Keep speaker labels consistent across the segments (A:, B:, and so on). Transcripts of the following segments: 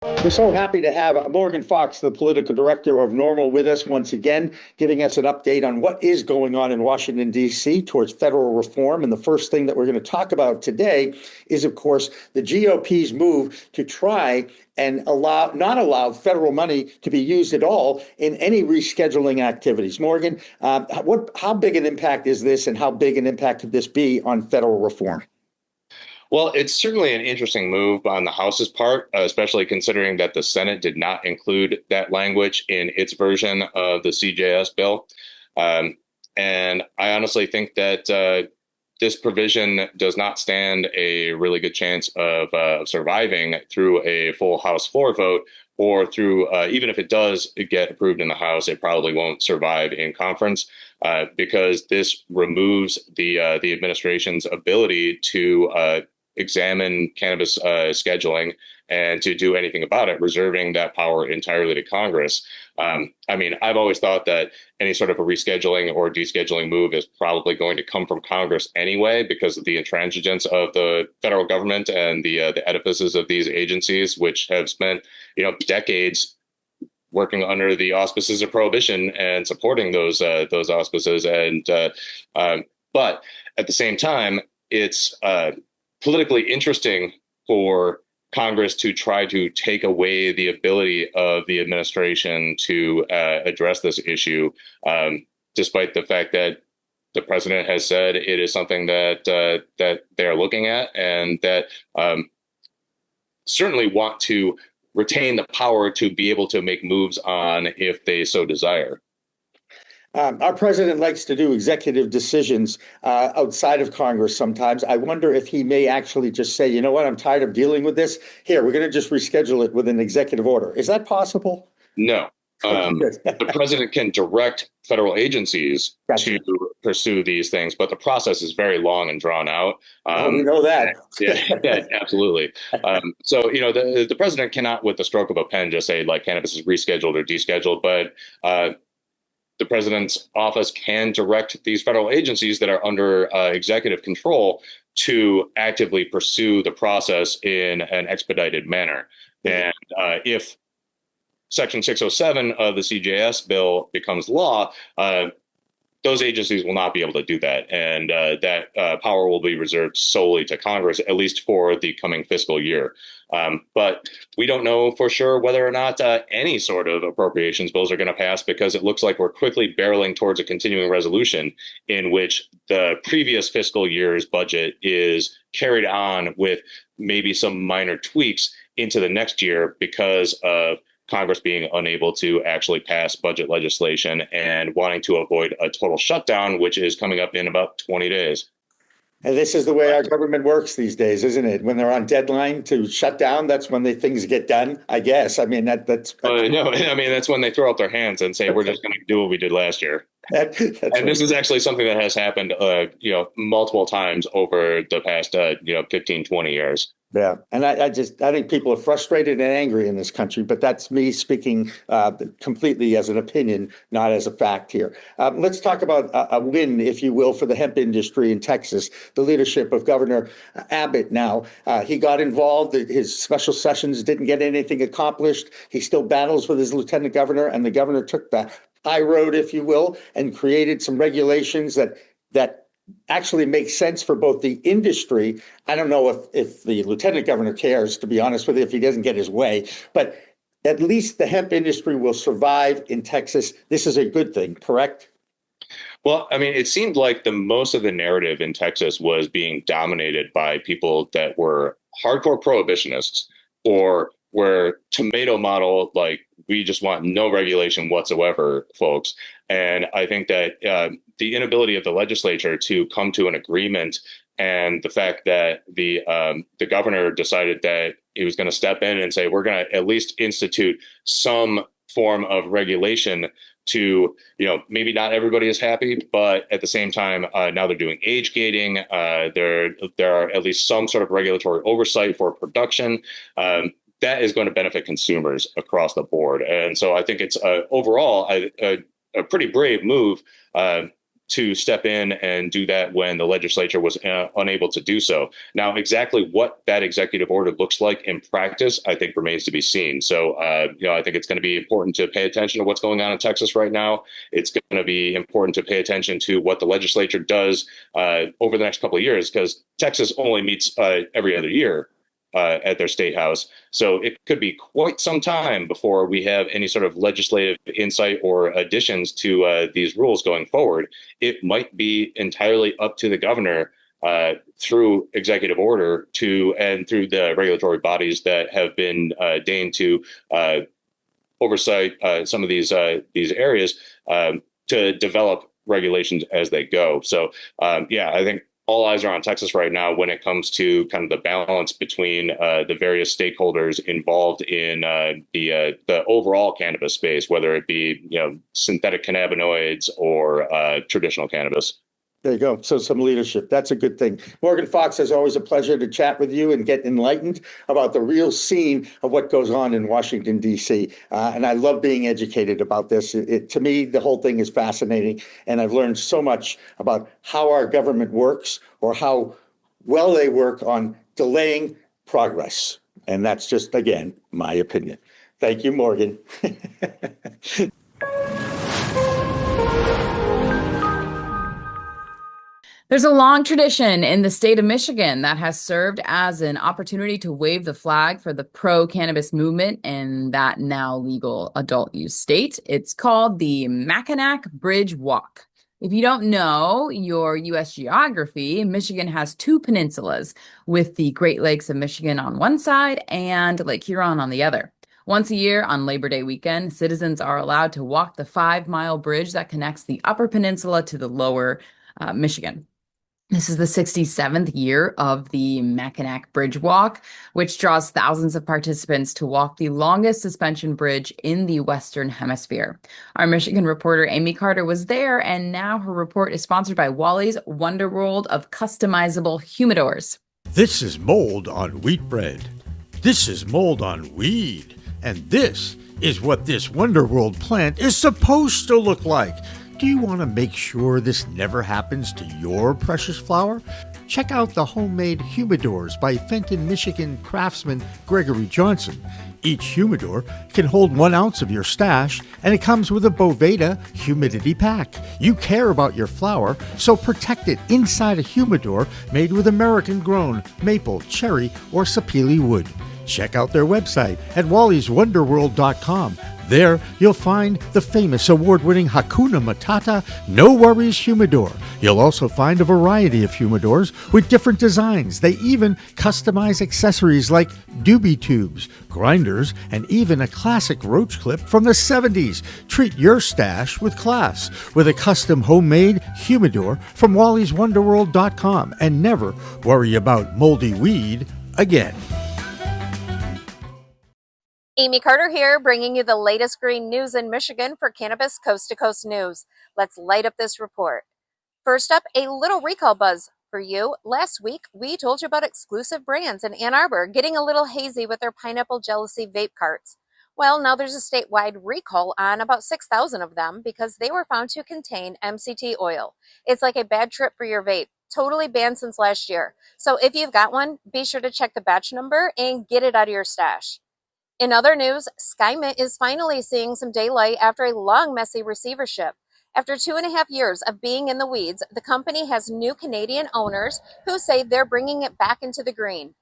A: We're so happy to have Morgan Fox, the political director of NORML, with us once again, giving us an update on what is going on in Washington, D.C. towards federal reform. And the first thing that we're going to talk about today is, of course, the GOP's move to try and not allow federal money to be used at all in any rescheduling activities. Morgan, how big an impact is this, and how big an impact could this be on federal reform?
B: Well, it's certainly an interesting move on the House's part, especially considering that the Senate did not include that language in its version of the CJS bill. And I honestly think that this provision does not stand a really good chance of surviving through a full House floor vote, or through, even if it does get approved in the House, it probably won't survive in conference, because this removes the administration's ability to examine cannabis scheduling and to do anything about it, reserving that power entirely to Congress. I mean, I've always thought that any sort of a rescheduling or descheduling move is probably going to come from Congress anyway, because of the intransigence of the federal government and the edifices of these agencies, which have spent, decades working under the auspices of prohibition and supporting those auspices. And but at the same time, it's politically interesting for Congress to try to take away the ability of the administration to address this issue, despite the fact that the president has said it is something that they're looking at, and that certainly want to retain the power to be able to make moves on if they so desire.
A: Our president likes to do executive decisions outside of Congress sometimes. I wonder if he may actually just say, you know what, I'm tired of dealing with this. Here, we're going to just reschedule it with an executive order. Is that possible?
B: No. The president can direct federal agencies to pursue these things, but the process is very long and drawn out.
A: We know that.
B: Yeah, absolutely. So, the president cannot, with the stroke of a pen, just say, like, cannabis is rescheduled or descheduled, but the president's office can direct these federal agencies that are under executive control to actively pursue the process in an expedited manner. And if Section 607 of the CJS bill becomes law, those agencies will not be able to do that. And that power will be reserved solely to Congress, at least for the coming fiscal year. But we don't know for sure whether or not any sort of appropriations bills are going to pass, because it looks like we're quickly barreling towards a continuing resolution in which the previous fiscal year's budget is carried on with maybe some minor tweaks into the next year, because of Congress being unable to actually pass budget legislation and wanting to avoid a total shutdown, which is coming up in about 20 days.
A: And this is the way our government works these days, isn't it? When they're on deadline to shut down, that's when things get done, I guess. I mean, that's
B: no, I mean, that's when they throw up their hands and say, we're just going to do what we did last year. And right. This is actually something that has happened, multiple times over the past, 15, 20 years.
A: Yeah. And I think people are frustrated and angry in this country, but that's me speaking completely as an opinion, not as a fact here. Let's talk about a win, if you will, for the hemp industry in Texas. The leadership of Governor Abbott now, he got involved. His special sessions didn't get anything accomplished. He still battles with his lieutenant governor, and the governor took the high road, if you will, and created some regulations that actually makes sense for both the industry. I don't know if the lieutenant governor cares, to be honest with you, if he doesn't get his way, but at least the hemp industry will survive in Texas. This is a good thing, correct?
B: Well, I mean, it seemed like most of the narrative in Texas was being dominated by people that were hardcore prohibitionists, or were tomato model, like, we just want no regulation whatsoever, folks. And I think that the inability of the legislature to come to an agreement, and the fact that the governor decided that he was going to step in and say, we're going to at least institute some form of regulation to, maybe not everybody is happy, but at the same time, now they're doing age gating. There are at least some sort of regulatory oversight for production. That is going to benefit consumers across the board. And so I think it's overall a pretty brave move to step in and do that when the legislature was unable to do so. Now, exactly what that executive order looks like in practice, I think remains to be seen. So, I think it's going to be important to pay attention to what's going on in Texas right now. It's going to be important to pay attention to what the legislature does over the next couple of years, because Texas only meets every other year at their state house. So it could be quite some time before we have any sort of legislative insight or additions to these rules going forward. It might be entirely up to the governor through executive order and through the regulatory bodies that have been deigned to oversight some of these areas to develop regulations as they go. So I think all eyes are on Texas right now when it comes to kind of the balance between the various stakeholders involved in the overall cannabis space, whether it be synthetic cannabinoids or traditional cannabis.
A: There you go. So some leadership. That's a good thing. Morgan Fox, as always, a pleasure to chat with you and get enlightened about the real scene of what goes on in Washington, D.C. And I love being educated about this. To me, the whole thing is fascinating. And I've learned so much about how our government works or how well they work on delaying progress. And that's just, again, my opinion. Thank you, Morgan.
C: There's a long tradition in the state of Michigan that has served as an opportunity to wave the flag for the pro-cannabis movement in that now legal adult use state. It's called the Mackinac Bridge Walk. If you don't know your U.S. geography, Michigan has two peninsulas, with the Great Lakes of Michigan on one side and Lake Huron on the other. Once a year on Labor Day weekend, citizens are allowed to walk the 5-mile bridge that connects the Upper Peninsula to the Lower Michigan. This is the 67th year of the Mackinac Bridge Walk, which draws thousands of participants to walk the longest suspension bridge in the Western Hemisphere. Our Michigan reporter Amy Carter was there, and now her report is sponsored by Wally's Wonder World of customizable humidors.
D: This is mold on wheat bread. This is mold on weed. And this is what this Wonder World plant is supposed to look like. Do you want to make sure this never happens to your precious flower? Check out the homemade humidors by Fenton, Michigan craftsman Gregory Johnson. Each humidor can hold 1 ounce of your stash, and it comes with a Boveda humidity pack. You care about your flower, so protect it inside a humidor made with American-grown maple, cherry, or sapele wood. Check out their website at wallyswonderworld.com. There, you'll find the famous award-winning Hakuna Matata No Worries Humidor. You'll also find a variety of humidors with different designs. They even customize accessories like doobie tubes, grinders, and even a classic roach clip from the 70s. Treat your stash with class with a custom homemade humidor from wallyswonderworld.com, and never worry about moldy weed again.
E: Amy Carter here, bringing you the latest green news in Michigan for Cannabis Coast to Coast News. Let's light up this report. First up, a little recall buzz for you. Last week, we told you about exclusive brands in Ann Arbor getting a little hazy with their Pineapple Jealousy vape carts. Well, now there's a statewide recall on about 6,000 of them because they were found to contain MCT oil. It's like a bad trip for your vape. Totally banned since last year. So if you've got one, be sure to check the batch number and get it out of your stash. In other news, SkyMint is finally seeing some daylight after a long, messy receivership. After 2.5 years of being in the weeds, the company has new Canadian owners who say they're bringing it back into the green.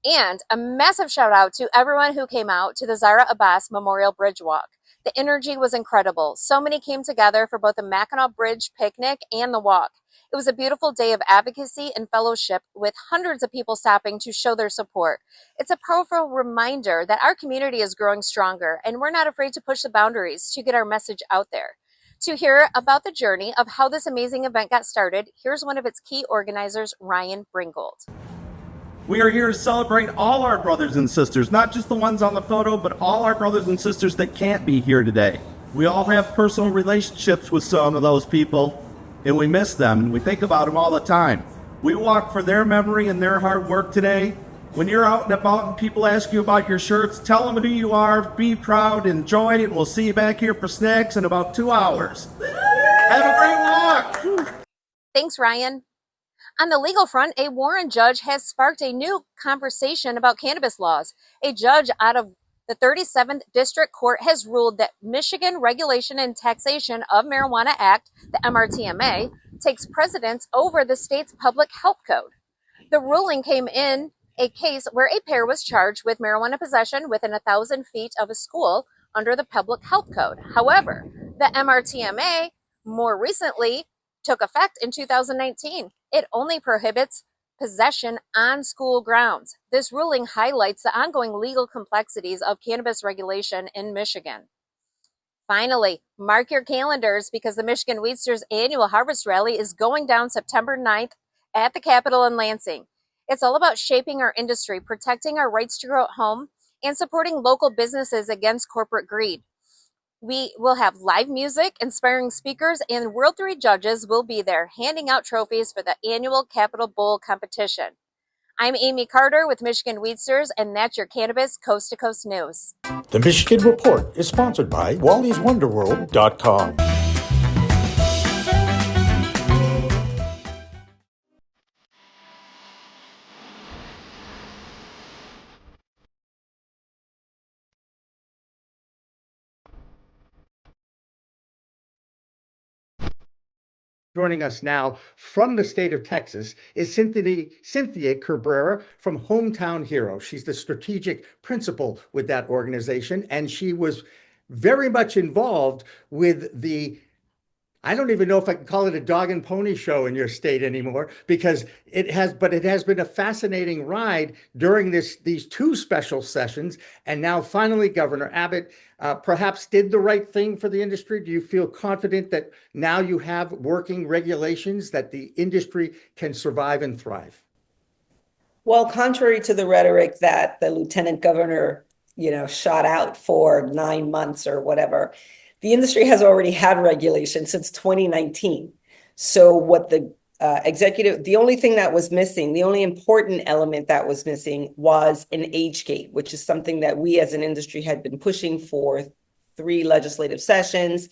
E: And a massive shout out to everyone who came out to the Zahra Abbas Memorial Bridge Walk. The energy was incredible. So many came together for both the Mackinac Bridge picnic and the walk. It was a beautiful day of advocacy and fellowship with hundreds of people stopping to show their support. It's a powerful reminder that our community is growing stronger and we're not afraid to push the boundaries to get our message out there. To hear about the journey of how this amazing event got started, here's one of its key organizers, Ryan Bringold.
F: We are here to celebrate all our brothers and sisters, not just the ones on the photo, but all our brothers and sisters that can't be here today. We all have personal relationships with some of those people, and we miss them, and we think about them all the time. We walk for their memory and their hard work today. When you're out and about and people ask you about your shirts, tell them who you are, be proud, enjoy it. We'll see you back here for snacks in about 2 hours. Have a great walk!
E: Thanks, Ryan. On the legal front, a Warren judge has sparked a new conversation about cannabis laws. A judge out of the 37th District Court has ruled that Michigan Regulation and Taxation of Marijuana Act, the MRTMA, takes precedence over the state's public health code. The ruling came in a case where a pair was charged with marijuana possession within 1,000 feet of a school under the public health code. However, the MRTMA more recently took effect in 2019. It only prohibits possession on school grounds. This ruling highlights the ongoing legal complexities of cannabis regulation in Michigan. Finally, mark your calendars because the Michigan Weedsters annual harvest rally is going down September 9th at the Capitol in Lansing. It's all about shaping our industry, protecting our rights to grow at home, and supporting local businesses against corporate greed. We will have live music, inspiring speakers, and World 3 judges will be there handing out trophies for the annual Capitol Bowl competition. I'm Amy Carter with Michigan Weedsters, and that's your Cannabis Coast to Coast news.
D: The Michigan Report is sponsored by Wally'sWonderworld.com.
A: Joining us now from the state of Texas is Cynthia Cabrera from Hometown Hero. She's the strategic principal with that organization, and she was very much involved with I don't even know if I can call it a dog and pony show in your state anymore, because it has been a fascinating ride during these two special sessions. And now finally, Governor Abbott perhaps did the right thing for the industry. Do you feel confident that now you have working regulations that the industry can survive and thrive?
G: Well, contrary to the rhetoric that the lieutenant governor, shot out for 9 months or whatever, the industry has already had regulation since 2019. So what the the only thing that was missing, the only important element that was missing was an age gate, which is something that we as an industry had been pushing for 3 legislative sessions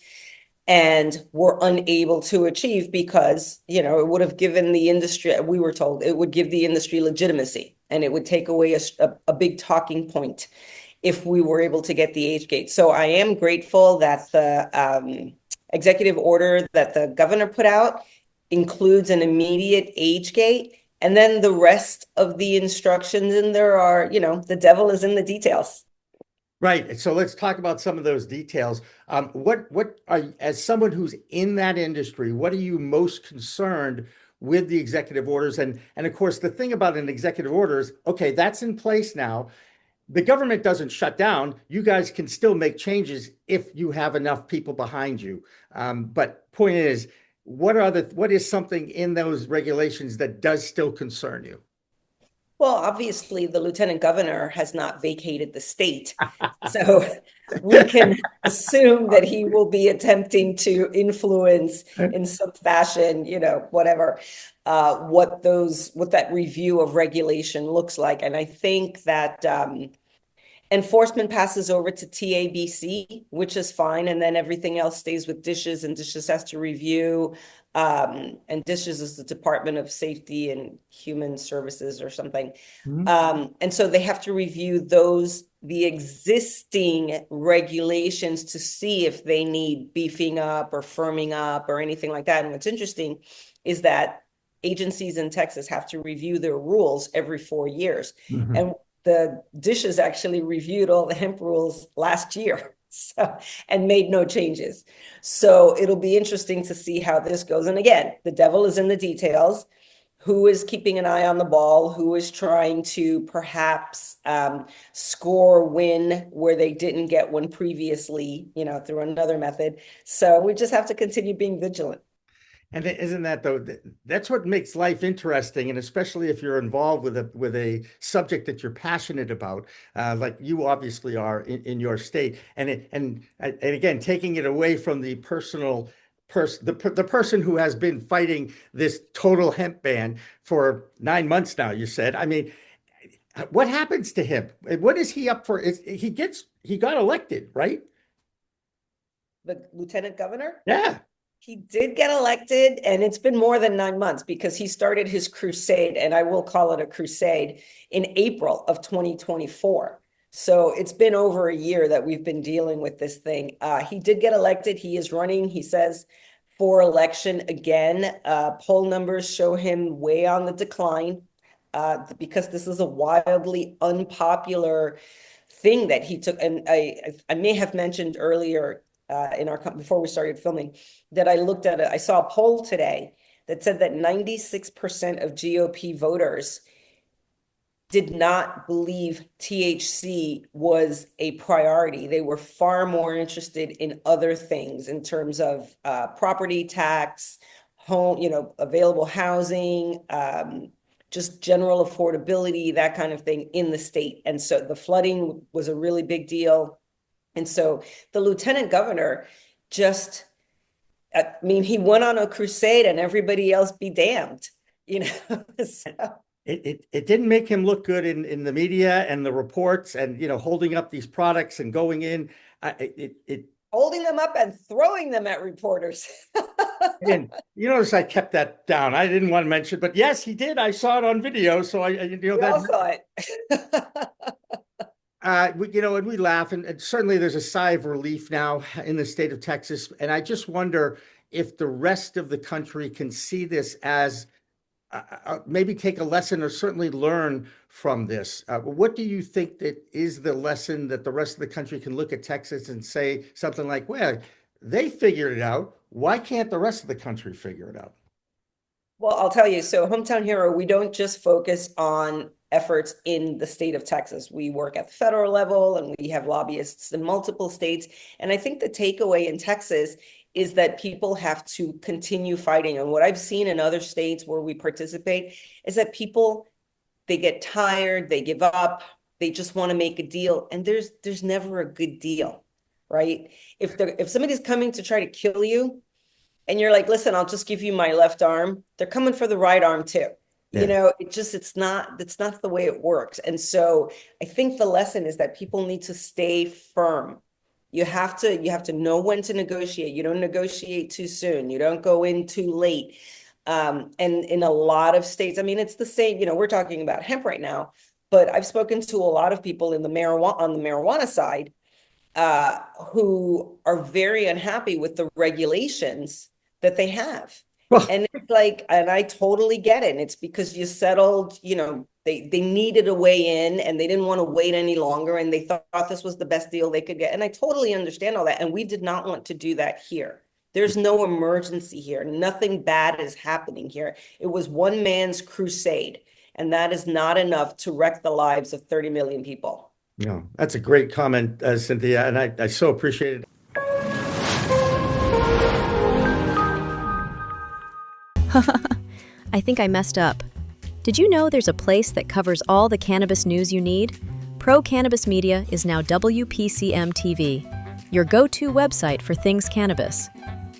G: and were unable to achieve because, it would have given the industry, we were told, it would give the industry legitimacy and it would take away a big talking point if we were able to get the age gate. So I am grateful that the executive order that the governor put out includes an immediate age gate, and then the rest of the instructions, and there are, the devil is in the details.
A: Right. So let's talk about some of those details. As someone who's in that industry, what are you most concerned with the executive orders? And of course, the thing about an executive order is, okay, that's in place now. The government doesn't shut down. You guys can still make changes if you have enough people behind you. But point is, what is something in those regulations that does still concern you?
G: Well, obviously, the lieutenant governor has not vacated the state. So we can assume that he will be attempting to influence in some fashion, whatever, what that review of regulation looks like. And I think that enforcement passes over to TABC, which is fine. And then everything else stays with DISHES, and DISHES has to review. And DISHES is the Department of Safety and Human Services or something. And so they have to review the existing regulations to see if they need beefing up or firming up or anything like that. And what's interesting is that agencies in Texas have to review their rules every 4 years. And the DISHES actually reviewed all the hemp rules last year. And made no changes. So it'll be interesting to see how this goes. And again, the devil is in the details. Who is keeping an eye on the ball? Who is trying to perhaps score a win where they didn't get one previously, through another method? So we just have to continue being vigilant.
A: And isn't that, though, that's what makes life interesting, and especially if you're involved with a subject that you're passionate about, like you obviously are in your state. And again, taking it away from the personal the person who has been fighting this total hemp ban for 9 months now, you said. I mean, what happens to him? What is he up for? He got elected, right?
G: The lieutenant governor?
A: Yeah.
G: He did get elected, and it's been more than 9 months because he started his crusade, and I will call it a crusade, in April of 2024. So it's been over a year that we've been dealing with this thing. He did get elected. He is running, he says, for election again. Poll numbers show him way on the decline because this is a wildly unpopular thing that he took. And I may have mentioned earlier before we started filming that I saw a poll today that said that 96% of GOP voters did not believe THC was a priority. They were far more interested in other things in terms of property tax, home, available housing, just general affordability, that kind of thing in the state. And so the flooding was a really big deal. And so the lieutenant governor he went on a crusade and everybody else be damned, so.
A: It didn't make him look good in the media and the reports and, holding up these products and going in.
G: Holding them up and throwing them at reporters.
A: And you notice I kept that down. I didn't want to mention, but yes, he did. I saw it on video. So
G: We all saw it.
A: And we laugh, and certainly there's a sigh of relief now in the state of Texas. And I just wonder if the rest of the country can see this as maybe take a lesson or certainly learn from this. What do you think that is the lesson that the rest of the country can look at Texas and say something like, well, they figured it out. Why can't the rest of the country figure it out?
G: Well, I'll tell you, so Hometown Hero, we don't just focus on efforts in the state of Texas. We work at the federal level and we have lobbyists in multiple states. And I think the takeaway in Texas is that people have to continue fighting. And what I've seen in other states where we participate is that people, they get tired, they give up, they just want to make a deal. And there's never a good deal, right? If somebody's coming to try to kill you and you're like, listen, I'll just give you my left arm, they're coming for the right arm too. Yeah. It's not the way it works. And so I think the lesson is that people need to stay firm. You have to know when to negotiate. You don't negotiate too soon. You don't go in too late. And in a lot of states, it's the same, we're talking about hemp right now, but I've spoken to a lot of people on the marijuana side who are very unhappy with the regulations that they have. And it's like, and I totally get it. And it's because you settled, they needed a way in and they didn't want to wait any longer. And they thought this was the best deal they could get. And I totally understand all that. And we did not want to do that here. There's no emergency here. Nothing bad is happening here. It was one man's crusade. And that is not enough to wreck the lives of 30 million people.
A: No, that's a great comment, Cynthia. And I so appreciate it.
H: I think I messed up. Did you know there's a place that covers all the cannabis news you need? Pro Cannabis Media is now WPCM-TV, your go-to website for things cannabis.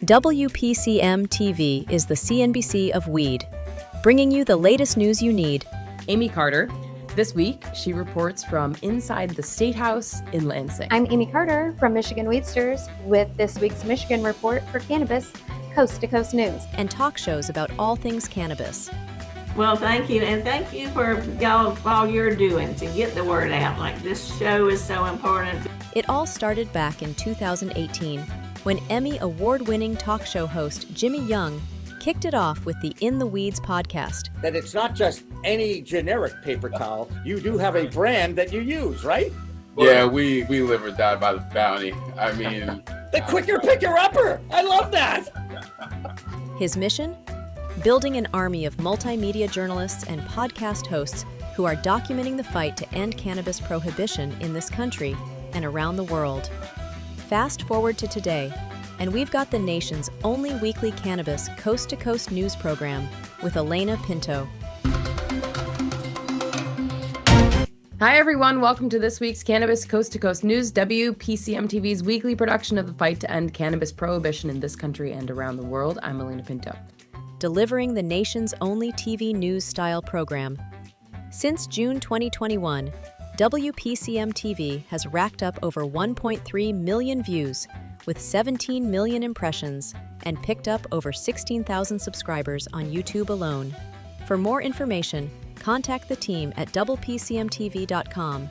H: WPCM-TV is the CNBC of weed, bringing you the latest news you need.
C: Amy Carter. This week, she reports from inside the State House in Lansing.
I: I'm Amy Carter from Michigan Weedsters with this week's Michigan Report for Cannabis Coast to Coast News.
H: And talk shows about all things cannabis.
J: Well, thank you. And thank you for all you're doing to get the word out. Like, this show is so important.
H: It all started back in 2018 when Emmy award-winning talk show host Jimmy Young kicked it off with the In the Weeds podcast.
A: That it's not just any generic paper towel. You do have a brand that you use, right?
K: Yeah, we live or die by the bounty.
A: The quicker picker-upper. I love that.
H: His mission? Building an army of multimedia journalists and podcast hosts who are documenting the fight to end cannabis prohibition in this country and around the world. Fast forward to today, and we've got the nation's only weekly cannabis coast-to-coast news program with Elena Pinto.
C: Hi, everyone. Welcome to this week's Cannabis Coast to Coast News, WPCM-TV's weekly production of the fight to end cannabis prohibition in this country and around the world. I'm Elena Pinto.
H: Delivering the nation's only TV news-style program. Since June 2021, WPCM-TV has racked up over 1.3 million views, with 17 million impressions and picked up over 16,000 subscribers on YouTube alone. For more information, contact the team at WPCM-TV.com